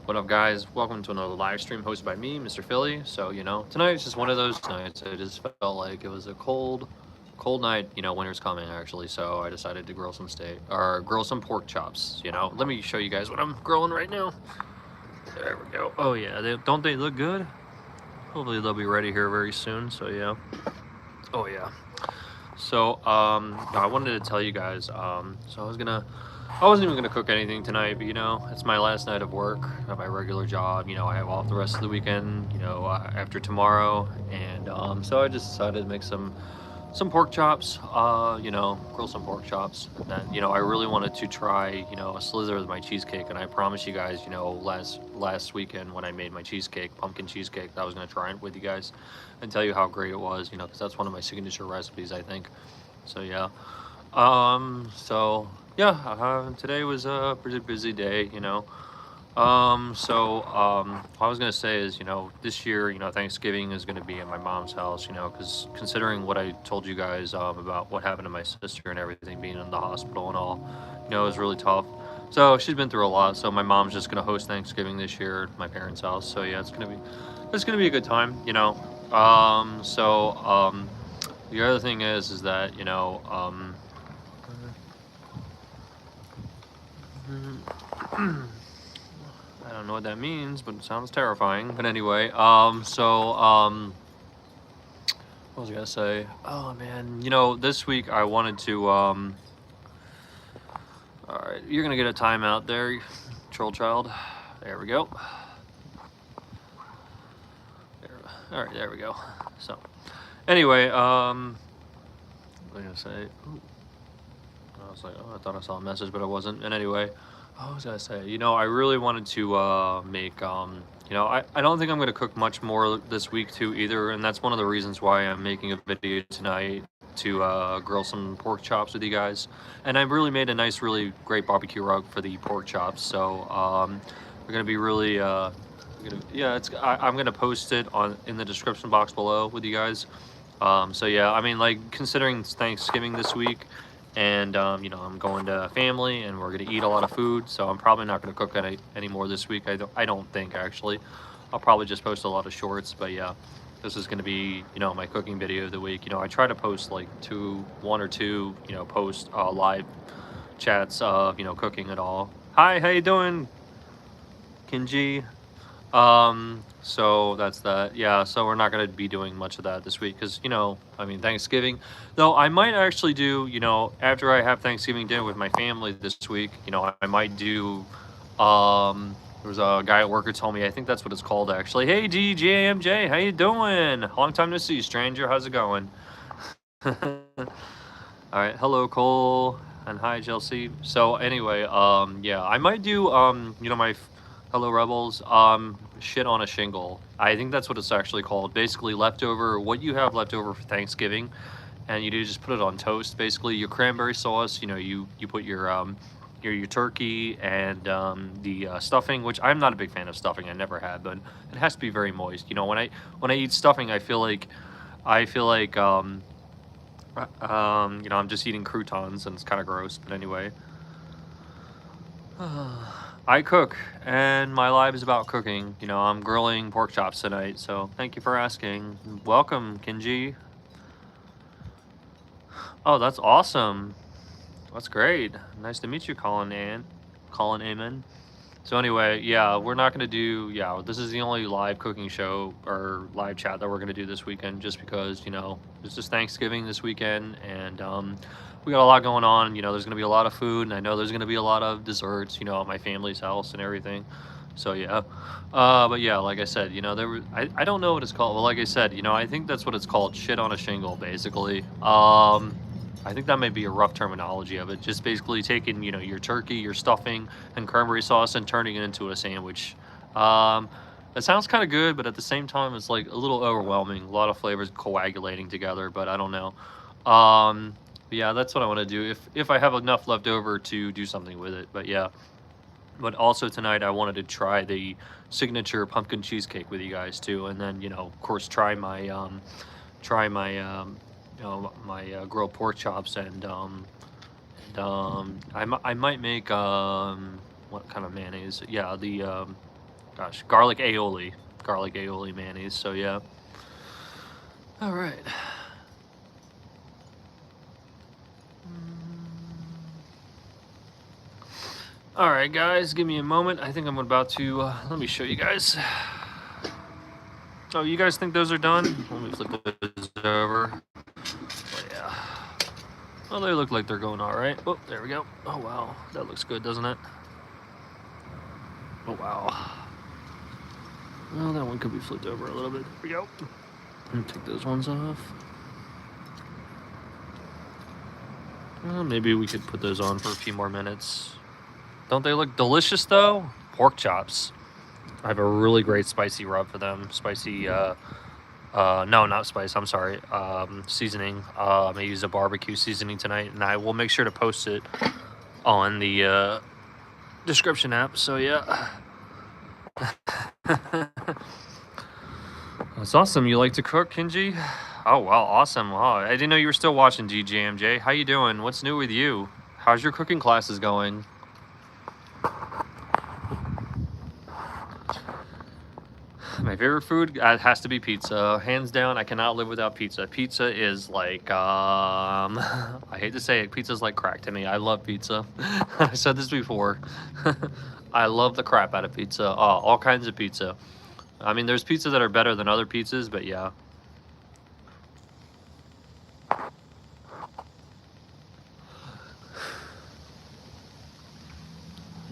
What up, guys? Welcome to another live stream hosted by me, Mr. Philly. So, tonight's just one of those nights. I just felt like it was a cold night. Winter's coming actually. So I decided to grill some pork chops. Let me show you guys what I'm grilling right now. There we go. Oh yeah, don't they look good? Hopefully they'll be ready here very soon. So yeah. Oh yeah. So I wanted to tell you guys. I wasn't even gonna cook anything tonight, but it's my last night of work at my regular job. I have off the rest of the weekend. After tomorrow, and so I just decided to make some pork chops. Grill some pork chops. And then I really wanted to try a slither of my cheesecake, and I promised you guys last weekend when I made my cheesecake, pumpkin cheesecake, that I was gonna try it with you guys and tell you how great it was. Because that's one of my signature recipes, I think. So yeah. Today was a pretty busy day. What I was gonna say is, this year, Thanksgiving is gonna be at my mom's house. Because considering what I told you guys about what happened to my sister and everything, being in the hospital and all, it was really tough. So she's been through a lot. So my mom's just gonna host Thanksgiving this year at my parents' house. So yeah, it's gonna be a good time. The other thing is that I don't know what that means, but it sounds terrifying. But anyway, what was I gonna say? Oh man, this week I wanted to, all right, you're gonna get a timeout there, troll child. There we go. All right, there we go. So, anyway, what was I gonna say? Ooh. I was like, oh, I thought I saw a message, but I wasn't. And anyway, what was I gonna say? I really wanted to make. I don't think I'm gonna cook much more this week too either, and that's one of the reasons why I'm making a video tonight to grill some pork chops with you guys. And I really made a nice, really great barbecue rug for the pork chops. So we're gonna be really. I'm gonna post it in the description box below with you guys. So yeah, I mean, like, considering it's Thanksgiving this week, and I'm going to family, and we're gonna eat a lot of food, so I'm probably not gonna cook any more this week. I don't think, actually. I'll probably just post a lot of shorts, but yeah, this is gonna be my cooking video of the week. I try to post like one or two post live chats of cooking it all. Hi, how you doing, Kinji? So that's that. Yeah, so we're not going to be doing much of that this week because, I mean, Thanksgiving. Though I might actually do, after I have Thanksgiving dinner with my family this week, I might do, there was a guy at work who told me, I think that's what it's called actually. Hey, DJMJ, how you doing? Long time to see, stranger. How's it going? All right, hello, Cole, and hi, Chelsea. So anyway, yeah, I might do, hello, Rebels, shit on a shingle. I think that's what it's actually called. Basically, what you have left over for Thanksgiving, and you do just put it on toast. Basically, your cranberry sauce. You put your turkey and the stuffing, which I'm not a big fan of stuffing. I never had, but it has to be very moist. When I eat stuffing, I feel like I'm just eating croutons, and it's kind of gross. But anyway, I cook, and my life is about cooking. I'm grilling pork chops tonight, so thank you for asking. Welcome, Kinji. Oh, that's awesome. That's great. Nice to meet you, Colin Amen. So anyway, yeah, we're not gonna do. Yeah, this is the only live cooking show or live chat that we're gonna do this weekend, just because it's just Thanksgiving this weekend, and we got a lot going on. There's gonna be a lot of food, and I know there's gonna be a lot of desserts. At my family's house and everything. So yeah, but yeah, like I said, I don't know what it's called. Well, like I said, I think that's what it's called. Shit on a shingle, basically. I think that may be a rough terminology of it. Just basically taking, your turkey, your stuffing, and cranberry sauce and turning it into a sandwich. Um, that sounds kind of good, but at the same time, it's like a little overwhelming. A lot of flavors coagulating together, but I don't know. But yeah, that's what I want to do if I have enough left over to do something with it. But yeah, but also tonight I wanted to try the signature pumpkin cheesecake with you guys too, and then of course try my grilled pork chops, and I might make what kind of mayonnaise? Yeah, Gosh, garlic aioli. Garlic aioli mayonnaise, so yeah. Alright. Alright, guys, give me a moment. I think I'm about to, let me show you guys. Oh, you guys think those are done? Let me flip those over. Oh, yeah. Well, they look like they're going alright. Oh, there we go. Oh, wow. That looks good, doesn't it? Oh, wow. Well, that one could be flipped over a little bit. There we go. Take those ones off. Well, maybe we could put those on for a few more minutes. Don't they look delicious, though? Pork chops. I have a really great spicy rub for them. Spicy, no, not spice, I'm sorry. Seasoning. I use a barbecue seasoning tonight, and I will make sure to post it on the description app, so yeah. That's awesome. You like to cook, Kinji? Oh, wow, awesome. Wow, I didn't know you were still watching DJMJ. How you doing? What's new with you? How's your cooking classes going? My favorite food has to be pizza. Hands down, I cannot live without pizza. Pizza is like, I hate to say it, pizza's like crack to me. I love pizza. I said this before. I love the crap out of pizza. All kinds of pizza. I mean, there's pizza that are better than other pizzas, but yeah.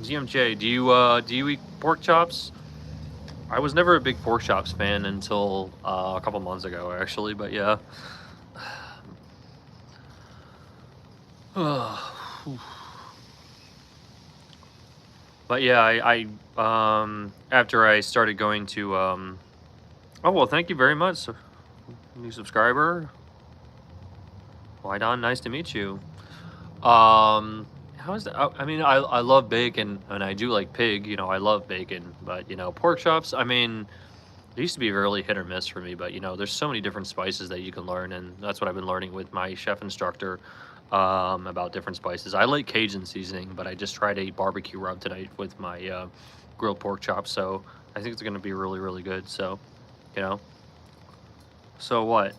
GMJ, do you eat pork chops? I was never a big pork chops fan until a couple months ago, actually. But yeah. But yeah, I after I started going to oh well, thank you very much, new subscriber. Why Don? Nice to meet you. How is that? I mean, I love bacon, and I do like pig. You know, I love bacon, but you know, pork chops. I mean, it used to be really hit or miss for me, but you know, there's so many different spices that you can learn, and that's what I've been learning with my chef instructor about different spices. I like Cajun seasoning, but I just tried a barbecue rub tonight with my grilled pork chops, so I think it's going to be really, really good. So, you know, so what?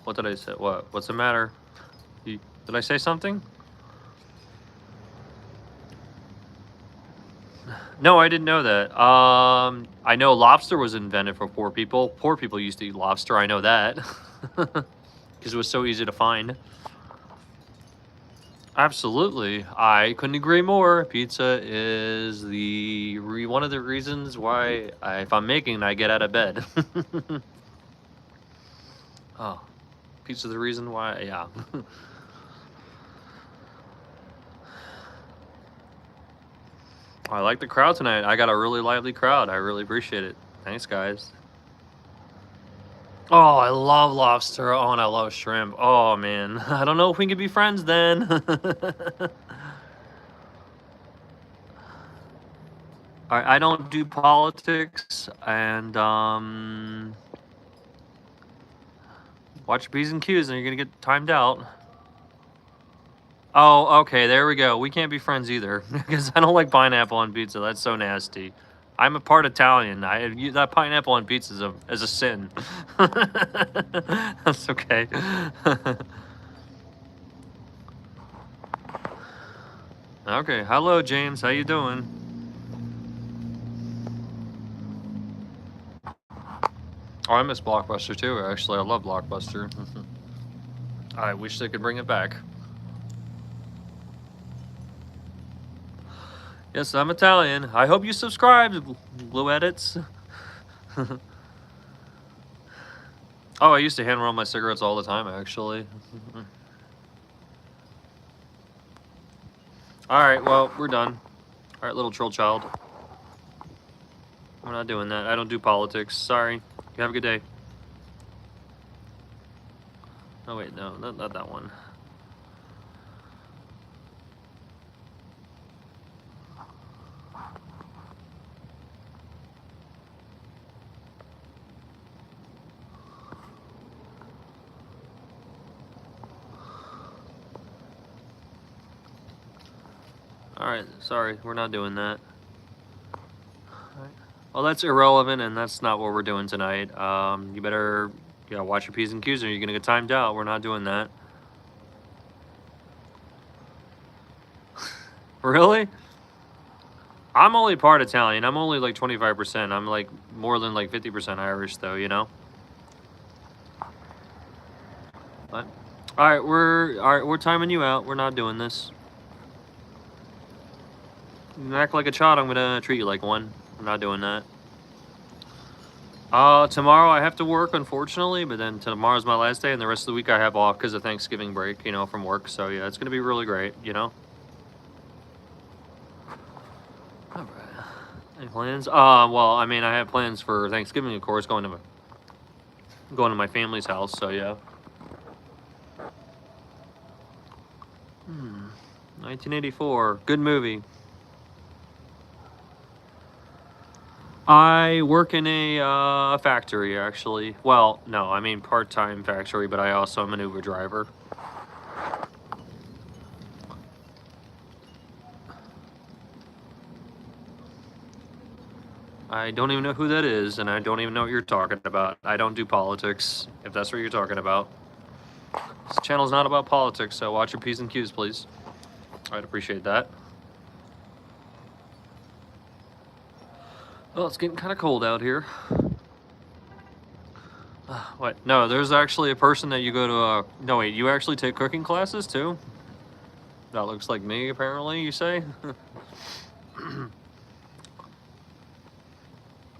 What did I say? What's the matter? Did I say something? No, I didn't know that. I know lobster was invented for poor people. Poor people used to eat lobster. I know that because it was so easy to find. Absolutely, I couldn't agree more. Pizza is one of the reasons why if I'm making, I get out of bed. Oh, pizza the reason why? Yeah. I like the crowd tonight. I got a really lively crowd. I really appreciate it. Thanks, guys. Oh, I love lobster. Oh, and I love shrimp. Oh, man. I don't know if we can be friends then. I don't do politics, and watch your P's and Q's and you're going to get timed out. Oh, okay, there we go. We can't be friends either because I don't like pineapple on pizza. That's so nasty. I'm a part Italian. That pineapple on pizza is a sin. That's okay. Okay, hello James. How you doing? Oh, I miss Blockbuster too. Actually, I love Blockbuster. I wish they could bring it back. Yes, I'm Italian. I hope you subscribe, Blue Edits. Oh, I used to hand roll my cigarettes all the time, actually. Alright, well, we're done. Alright, little troll child. We're not doing that. I don't do politics. Sorry. You have a good day. Oh, wait, no, not that one. Alright, sorry, we're not doing that. Alright. Well, that's irrelevant, and that's not what we're doing tonight. You better, watch your P's and Q's, or you're gonna get timed out. We're not doing that. Really? I'm only part Italian. I'm only like 25%. I'm like more than like 50% Irish, though. You know. But, all right, we're timing you out. We're not doing this. You act like a child, I'm gonna treat you like one. I'm not doing that. Tomorrow I have to work, unfortunately, but then tomorrow's my last day, and the rest of the week I have off because of Thanksgiving break, from work. So yeah, it's gonna be really great, All right. Any plans? Well, I mean, I have plans for Thanksgiving, of course, going to my family's house. So yeah. 1984, good movie. I work in a factory, actually. Well, no, I mean part-time factory, but I also am an Uber driver. I don't even know who that is, and I don't even know what you're talking about. I don't do politics, if that's what you're talking about. This channel's not about politics, so watch your P's and Q's, please. I'd appreciate that. Well, it's getting kind of cold out here. What? No, there's actually a person that you go to, no wait, you actually take cooking classes too? That looks like me, apparently, you say?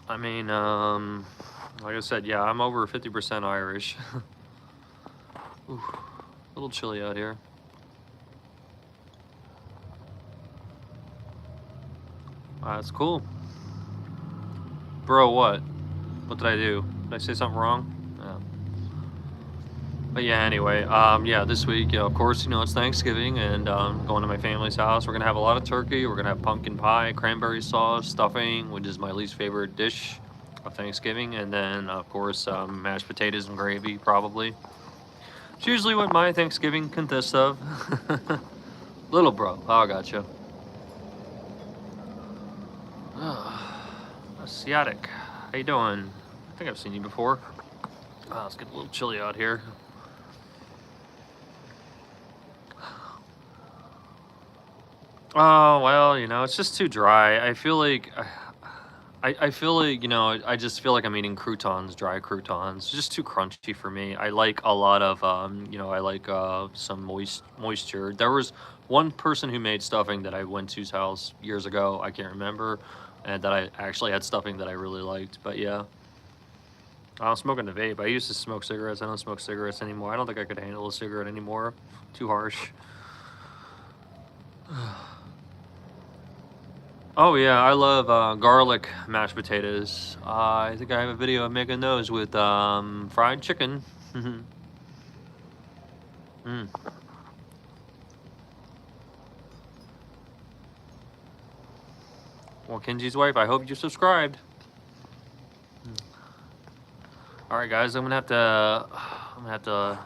I mean, like I said, yeah, I'm over 50% Irish. Ooh, a little chilly out here. That's cool. Bro, what? What did I do? Did I say something wrong? Yeah. But yeah, anyway, yeah, this week, of course, it's Thanksgiving, and going to my family's house. We're gonna have a lot of turkey. We're gonna have pumpkin pie, cranberry sauce, stuffing, which is my least favorite dish of Thanksgiving, and then, of course, mashed potatoes and gravy, probably. It's usually what my Thanksgiving consists of. Little bro, I gotcha. Asiatic, how you doing? I think I've seen you before. It's getting a little chilly out here. Oh, well, it's just too dry. I feel like, I feel like, I just feel like I'm eating croutons, dry croutons. It's just too crunchy for me. I like a lot of, I like some moisture. There was one person who made stuffing that I went to's house years ago. I can't remember, and that I actually had stuffing that I really liked. But yeah, I'm smoking a vape. I used to smoke cigarettes. I don't smoke cigarettes anymore. I don't think I could handle a cigarette anymore. Too harsh. Oh yeah, I love garlic mashed potatoes. I think I have a video of making those with fried chicken. Mm. Well, Kenji's wife, I hope you subscribed. All right, guys, I'm gonna have to.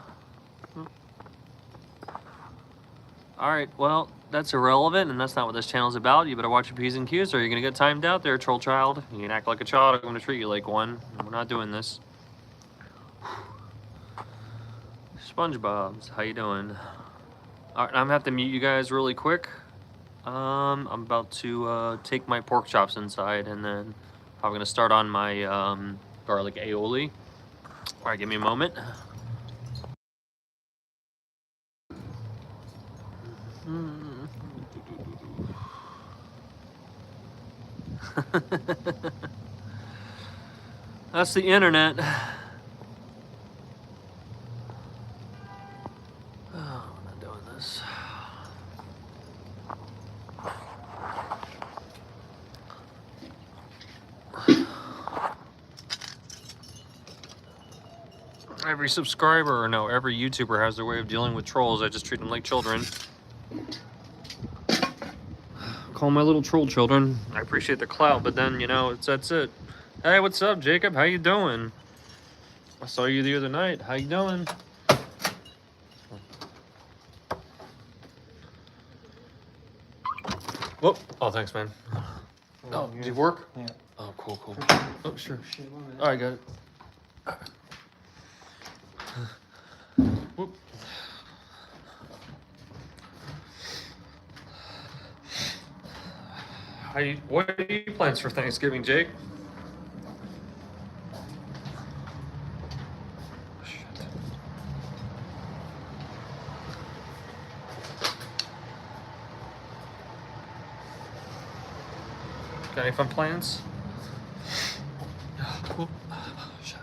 All right, well, that's irrelevant, and that's not what this channel's about. You better watch your P's and Q's, or you're gonna get timed out there, troll child. You can act like a child, I'm gonna treat you like one. We're not doing this. SpongeBob's, how you doing? All right, I'm gonna have to mute you guys really quick. I'm about to take my pork chops inside, and then I'm gonna start on my garlic aioli. All right, give me a moment. That's the internet. Oh, I'm not doing this. Every subscriber, or no, every YouTuber has their way of dealing with trolls. I just treat them like children. Call my little troll children. I appreciate the clout, but then, that's it. Hey, what's up, Jacob? How you doing? I saw you the other night. How you doing? Whoop. Oh, thanks, man. Oh, did you work? Yeah. Oh, cool. cool. Oh, sure. All right, got it. Whoop. What are your plans for Thanksgiving, Jake? Got any fun plans? Whoop. Shit.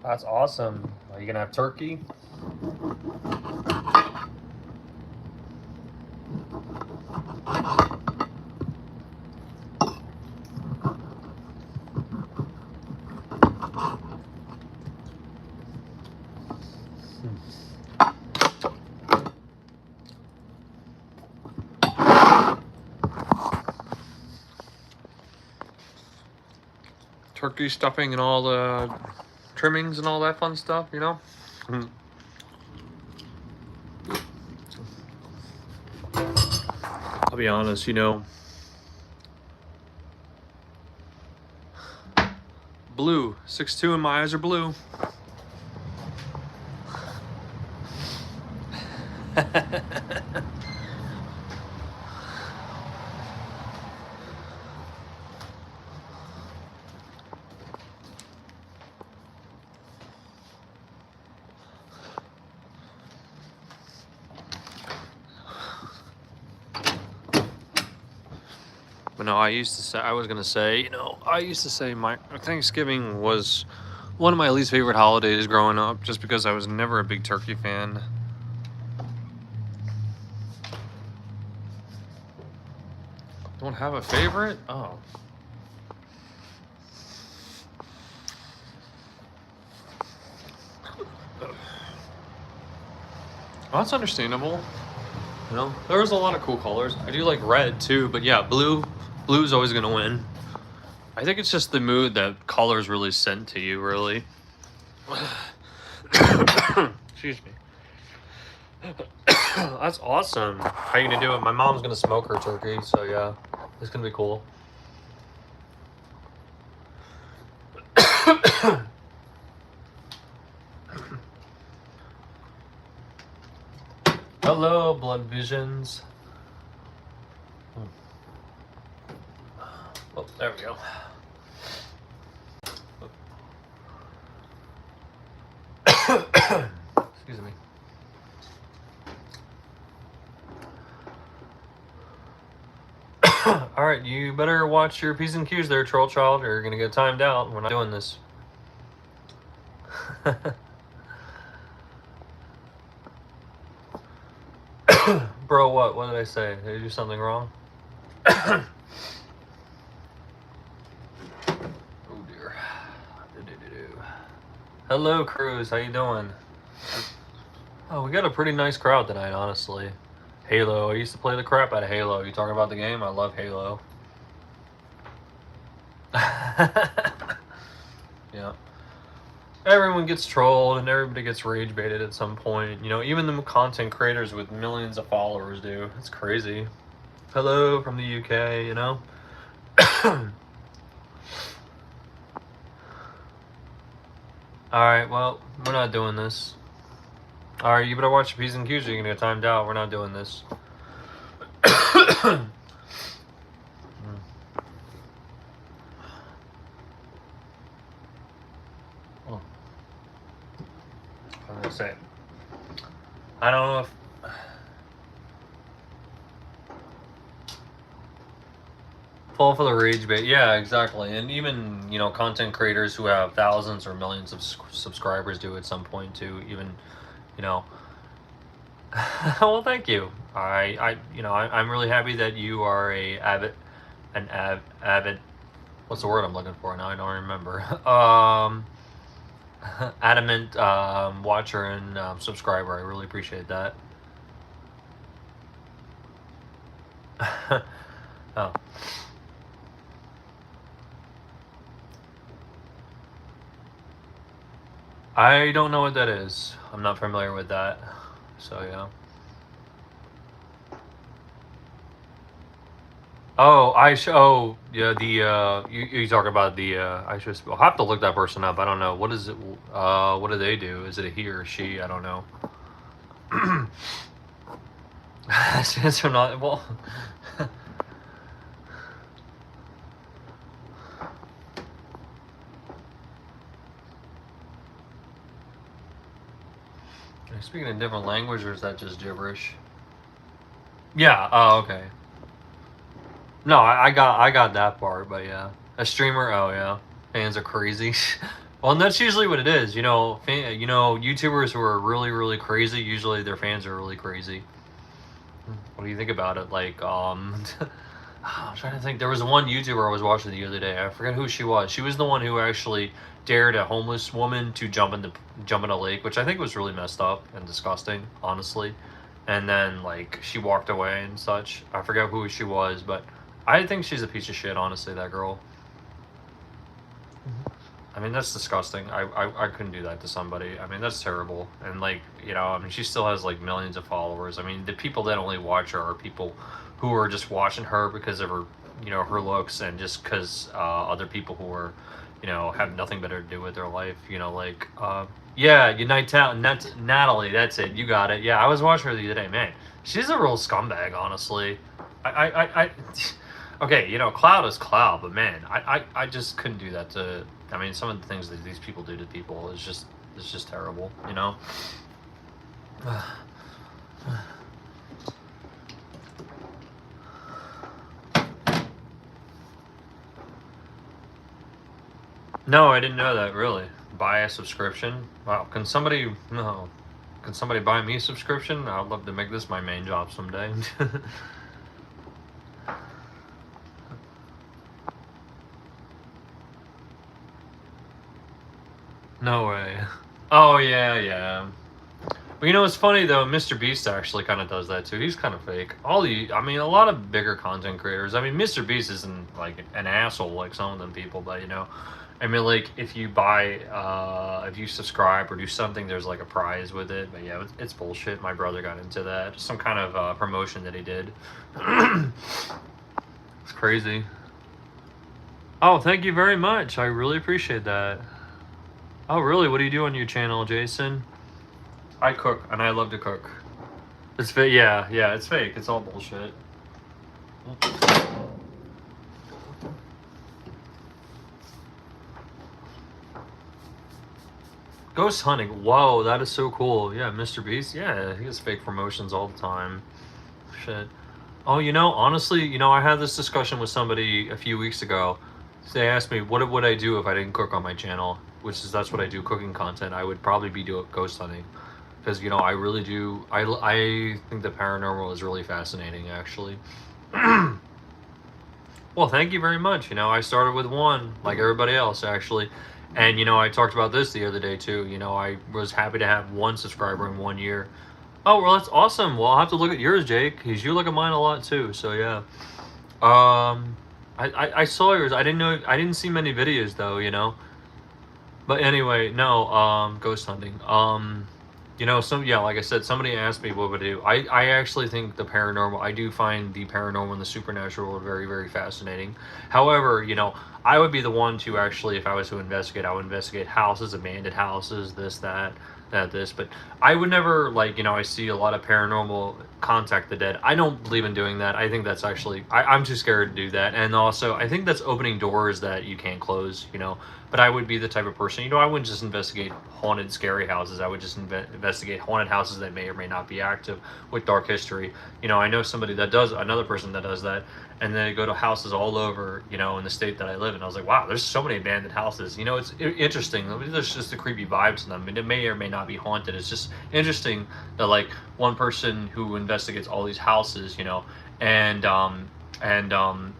That's awesome. Are you gonna have turkey? Turkey stuffing and all the trimmings and all that fun stuff, you know? I'll be honest, you know, blue, 6'2", and my eyes are blue. But no, I used to say my Thanksgiving was one of my least favorite holidays growing up, just because I was never a big turkey fan. Don't have a favorite? Oh. Well, that's understandable. You know, there's a lot of cool colors. I do like red too, but yeah, blue's always gonna win. I think it's just the mood that colors really send to you, really. Excuse me. That's awesome. How you gonna do it? My mom's gonna smoke her turkey, so yeah, it's gonna be cool. Hello, Blood Visions. Oh, there we go. Excuse me. All right, you better watch your P's and Q's there, Troll Child, or you're gonna get timed out. We're not doing this. Bro, what? What did I say? Did I do something wrong? Oh dear. Hello, Cruz. How you doing? Oh, we got a pretty nice crowd tonight, honestly. Halo. I used to play the crap out of Halo. You talking about the game? I love Halo. Yeah. Everyone gets trolled and everybody gets rage baited at some point. You know, even the content creators with millions of followers do. It's crazy. Hello from the UK, you know? Alright, well, we're not doing this. Alright, you better watch your P's and Q's or you're gonna get timed out. We're not doing this. I'm gonna say, I don't know if fall for the rage bait. Yeah, exactly. And even, you know, content creators who have thousands or millions of subscribers do at some point too. Even, you know. Well, thank you. I'm really happy that you are avid. What's what's the word I'm looking for now? I don't remember. Adamant watcher and subscriber. I really appreciate that. Oh. I don't know what that is. I'm not familiar with that. So yeah. Oh, oh, yeah, you talk about the, I'll have to look that person up. I don't know. What is it? What do they do? Is it a he or a she? I don't know. Answer not, well. Are you speaking a different language or is that just gibberish? Yeah, oh, okay. No, I got that part, but yeah. A streamer, oh yeah. Fans are crazy. Well, and that's usually what it is, YouTubers who are really, really crazy, usually their fans are really crazy. What do you think about it? Like, I'm trying to think. There was one YouTuber I was watching the other day. I forget who she was. She was the one who actually dared a homeless woman to jump in a lake, which I think was really messed up and disgusting, honestly. And then like she walked away and such. I forget who she was, but I think she's a piece of shit, honestly, that girl. I mean, that's disgusting. I couldn't do that to somebody. I mean, that's terrible. And like, I mean, she still has like millions of followers. I mean, the people that only watch her are people who are just watching her because of her, her looks and just because other people who are, have nothing better to do with their life. Yeah, Unite Town, Natalie, that's it. You got it. Yeah, I was watching her the other day. Man, she's a real scumbag, honestly. Okay, Cloud is Cloud, but man, I just couldn't do that to. I mean, some of the things that these people do to people is just terrible, No, I didn't know that. Really, buy a subscription? Wow, can somebody buy me a subscription? I'd love to make this my main job someday. No way. Oh yeah, yeah. But it's funny though. Mr. Beast actually kind of does that too. He's kind of fake. I mean, a lot of bigger content creators. I mean, Mr. Beast isn't like an asshole like some of them people, but I mean, like if you if you subscribe or do something, there's like a prize with it. But yeah, it's bullshit. My brother got into that. Some kind of promotion that he did. It's crazy. Oh, thank you very much. I really appreciate that. Oh, really? What do you do on your channel, Jason? I cook, and I love to cook. It's fake. Yeah, it's fake. It's all bullshit. Ghost hunting. Whoa, that is so cool. Yeah, Mr. Beast. Yeah, he has fake promotions all the time. Shit. Oh, honestly, I had this discussion with somebody a few weeks ago. They asked me, what would I do if I didn't cook on my channel? That's what I do, cooking content. I would probably be doing ghost hunting. Because, I really do, I think the paranormal is really fascinating, actually. Well, thank you very much. I started with one, like everybody else, actually. And, I talked about this the other day, too. I was happy to have one subscriber in 1 year. Oh, well, that's awesome. Well, I'll have to look at yours, Jake, because you look at mine a lot, too. So, yeah. I saw yours. I didn't see many videos, though, But anyway, no, ghost hunting. Like I said, somebody asked me what would I do. I actually think the paranormal, I do find the paranormal and the supernatural very, very fascinating. However, I would be the one to actually, if I was to investigate, I would investigate houses, abandoned houses, this, that, this. But I would never, I see a lot of paranormal contact the dead. I don't believe in doing that. I think that's actually, I'm too scared to do that. And also, I think that's opening doors that you can't close, But I would be the type of person, I wouldn't just investigate haunted, scary houses. I would just investigate haunted houses that may or may not be active with dark history. I know another person that does that, and then they go to houses all over, in the state that I live in. I was like, wow, there's so many abandoned houses. It's interesting. There's just a creepy vibe to them. I mean, it may or may not be haunted. It's just interesting that, one person who investigates all these houses, and And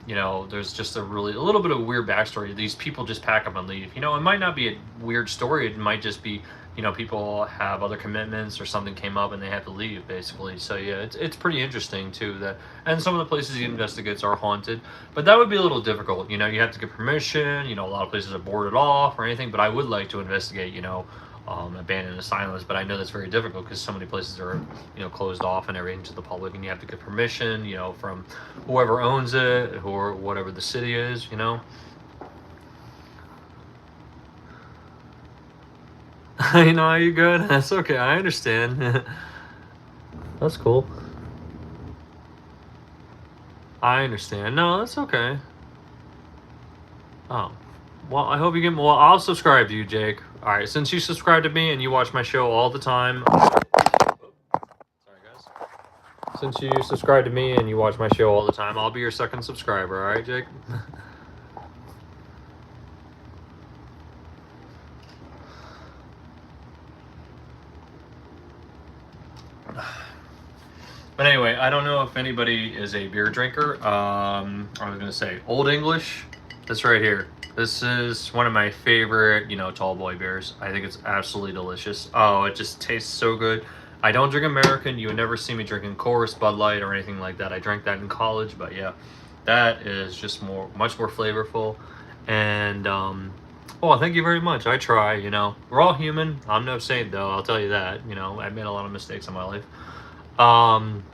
you know, there's just a little bit of a weird backstory. These people just pack up and leave. You know, it might not be a weird story. It might just be, you know, people have other commitments or something came up and they have to leave, basically. So yeah, it's pretty interesting too. That, and some of the places he investigates are haunted, but that would be a little difficult. You know, you have to get permission. You know, a lot of places are boarded off or anything. But I would like to investigate. You know, abandoned asylums, but I know that's very difficult because so many places are, you know, closed off and everything to the public, and you have to get permission, you know, from whoever owns it or whatever the city is, you know. You know, you good? That's okay. I understand. That's cool. I understand. No, that's okay. Oh, well, I hope you get. Well, I'll subscribe to you, Jake. All right, since you subscribe to me and you watch my show all the time. Sorry, guys. Since you subscribe to me and you watch my show all the time, I'll be your second subscriber. All right, Jake. But anyway, I don't know if anybody is a beer drinker. I was gonna say Old English. This right here. This is one of my favorite, you know, tall boy beers. I think it's absolutely delicious. Oh, it just tastes so good. I don't drink American. You would never see me drinking Coors, Bud Light, or anything like that. I drank that in college, but yeah, that is just much more flavorful. And well, thank you very much. I try. You know, we're all human. I'm no saint, though. I'll tell you that. You know, I've made a lot of mistakes in my life. Um,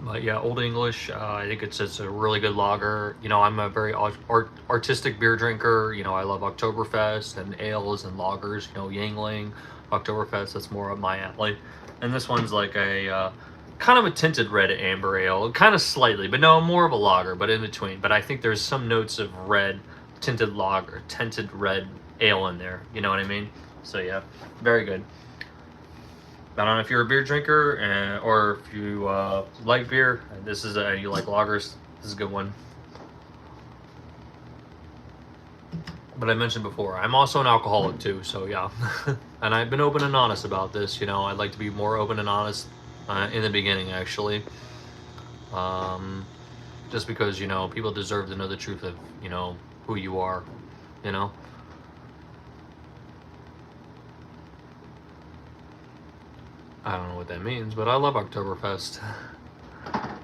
but yeah, Old English. I think it's a really good lager. You know, I'm a very artistic beer drinker. You know, I love Oktoberfest and ales and lagers. You know, Yangling, Oktoberfest. That's more up my alley. And this one's like a kind of a tinted red amber ale, kind of slightly, but no, more of a lager, but in between. But I think there's some notes of red tinted lager, tinted red ale in there. You know what I mean? So yeah, very good. I don't know if you're a beer drinker or if you like beer. This is you like lagers. This is a good one. But I mentioned before, I'm also an alcoholic too. So yeah, and I've been open and honest about this. You know, I'd like to be more open and honest in the beginning, actually. Um, just because, you know, people deserve to know the truth of, you know, who you are. You know. I don't know what that means, but I love Oktoberfest.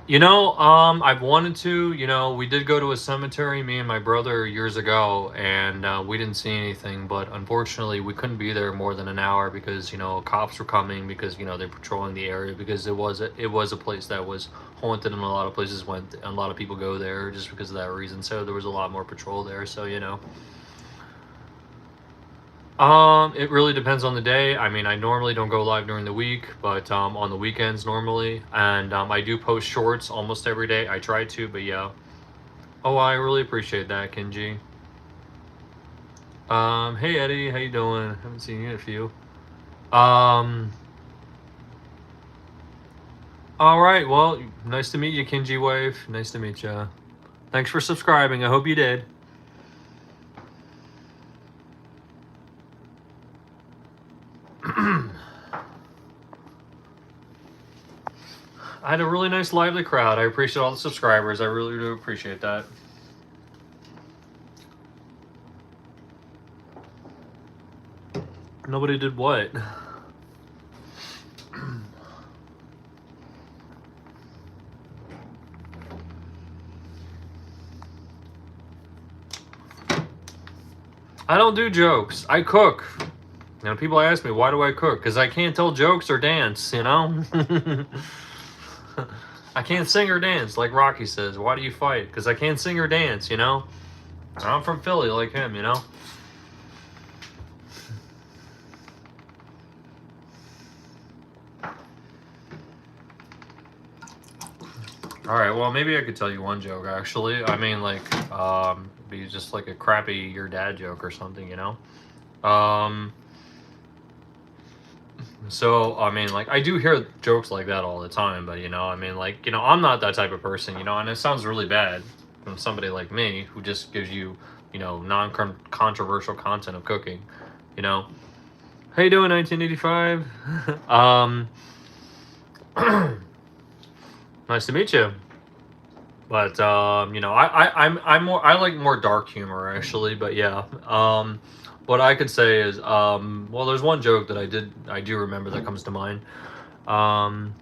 You know, I've wanted to. You know, we did go to a cemetery, me and my brother, years ago, and we didn't see anything. But unfortunately, we couldn't be there more than an hour because, you know, cops were coming because, you know, they're patrolling the area because it was a place that was haunted, and a lot of places went, and a lot of people go there just because of that reason. So there was a lot more patrol there. So, you know. It really depends on the day. I mean, I normally don't go live during the week, but on the weekends normally, and I do post shorts almost every day. I try to, but yeah. Oh, I really appreciate that, Kenji. Hey Eddie, how you doing? Haven't seen you in a few. All right. Well, nice to meet you, Kenji Wave. Nice to meet you. Thanks for subscribing. I hope you did. I had a really nice, lively crowd. I appreciate all the subscribers. I really do appreciate that. Nobody did what? I don't do jokes. I cook. You know, people ask me, why do I cook? Because I can't tell jokes or dance, you know? I can't sing or dance, like Rocky says. Why do you fight? Because I can't sing or dance, you know? I'm from Philly like him, you know? Alright, well, maybe I could tell you one joke, actually. I mean, like, be just like a crappy your dad joke or something, you know? So, I mean, like, I do hear jokes like that all the time, but, you know, I mean, like, you know, I'm not that type of person, you know, and it sounds really bad from somebody like me who just gives you, you know, non-controversial content of cooking, you know? How you doing, 1985? Nice to meet you. But you know, I like more dark humor actually. But yeah, what I could say is, well, there's one joke that I do remember that comes to mind. Um,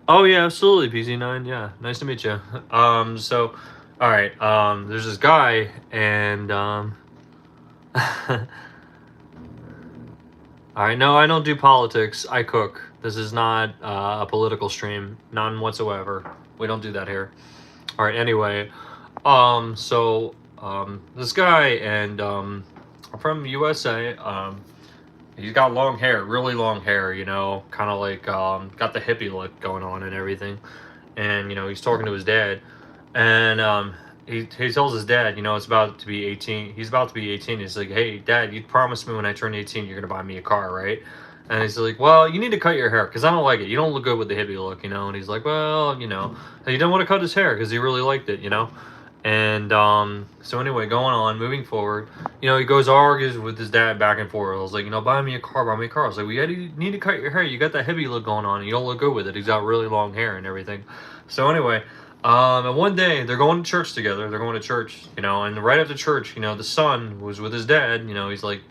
oh yeah, absolutely, PZ9. Yeah, nice to meet you. So, all right. There's this guy, and all right. No, I don't do politics. I cook. This is not a political stream, none whatsoever. We don't do that here. All right. Anyway, so this guy and from USA. He's got long hair, really long hair. You know, kind of like got the hippie look going on and everything. And you know, he's talking to his dad, and he tells his dad, you know, it's about to be 18. He's about to be 18. He's like, hey, Dad, you promised me when I turn 18 you're gonna buy me a car, right? And he's like, well, you need to cut your hair because I don't like it. You don't look good with the hippie look, you know. And he's like, well, you know, he didn't want to cut his hair because he really liked it, you know. And so anyway, going on, moving forward, you know, he goes argues with his dad back and forth. I was like, you know, buy me a car, buy me a car. I was like, you need to cut your hair. You got that hippie look going on, and you don't look good with it. He's got really long hair and everything. So anyway, and one day they're going to church together. They're going to church, you know, and right after church, you know, the son was with his dad. You know, he's like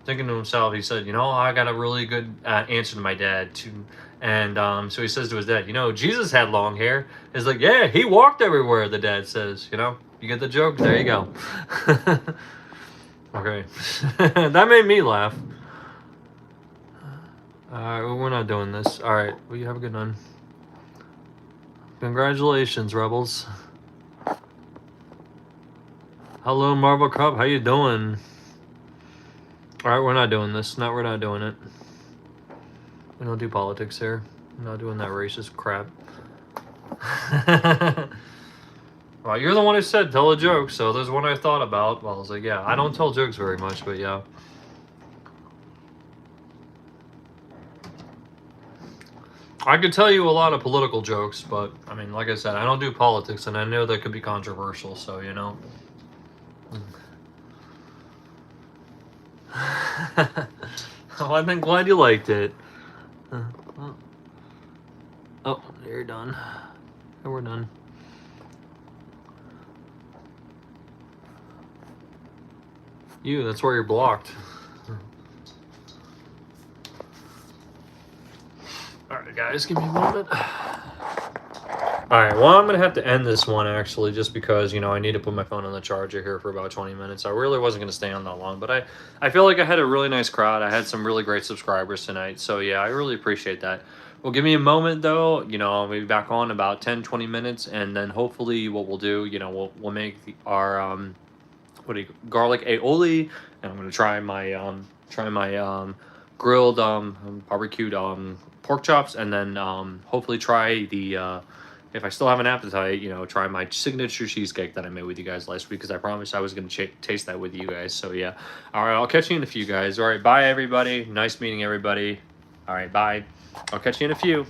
thinking to himself. He said, you know, I got a really good answer to my dad too. And so he says to his dad, you know, Jesus had long hair. He's like, yeah, he walked everywhere, the dad says, you know. You get the joke? There you go. Okay. That made me laugh. Alright, well, we're not doing this. Alright, well, you have a good one. Congratulations, Rebels. Hello, Marvel Cup. How you doing? Alright, we're not doing this. No, we're not doing it. We don't do politics here. I'm not doing that racist crap. Well, you're the one who said tell a joke, so there's one I thought about. Well, I was like, yeah, I don't tell jokes very much, but yeah. I could tell you a lot of political jokes, but, I mean, like I said, I don't do politics, and I know that could be controversial, so, you know. Oh, I'm glad you liked it. Oh, you're done. And we're done. You, that's where you're blocked. Alright, guys, give me a moment. Alright, well, I'm going to have to end this one, actually, just because, you know, I need to put my phone on the charger here for about 20 minutes. I really wasn't going to stay on that long, but I feel like I had a really nice crowd. I had some really great subscribers tonight, so, yeah, I really appreciate that. Well, give me a moment, though. You know, I'll be back on about 10, 20 minutes, and then hopefully what we'll do, you know, we'll make our, garlic aioli, and I'm going to try my grilled, barbecued, pork chops, and then hopefully try the if I still have an appetite, you know, try my signature cheesecake that I made with you guys last week, because I promised I was going to taste that with you guys. So yeah, all right, I'll catch you in a few, guys. All right, bye everybody, nice meeting everybody. All right, bye. I'll catch you in a few.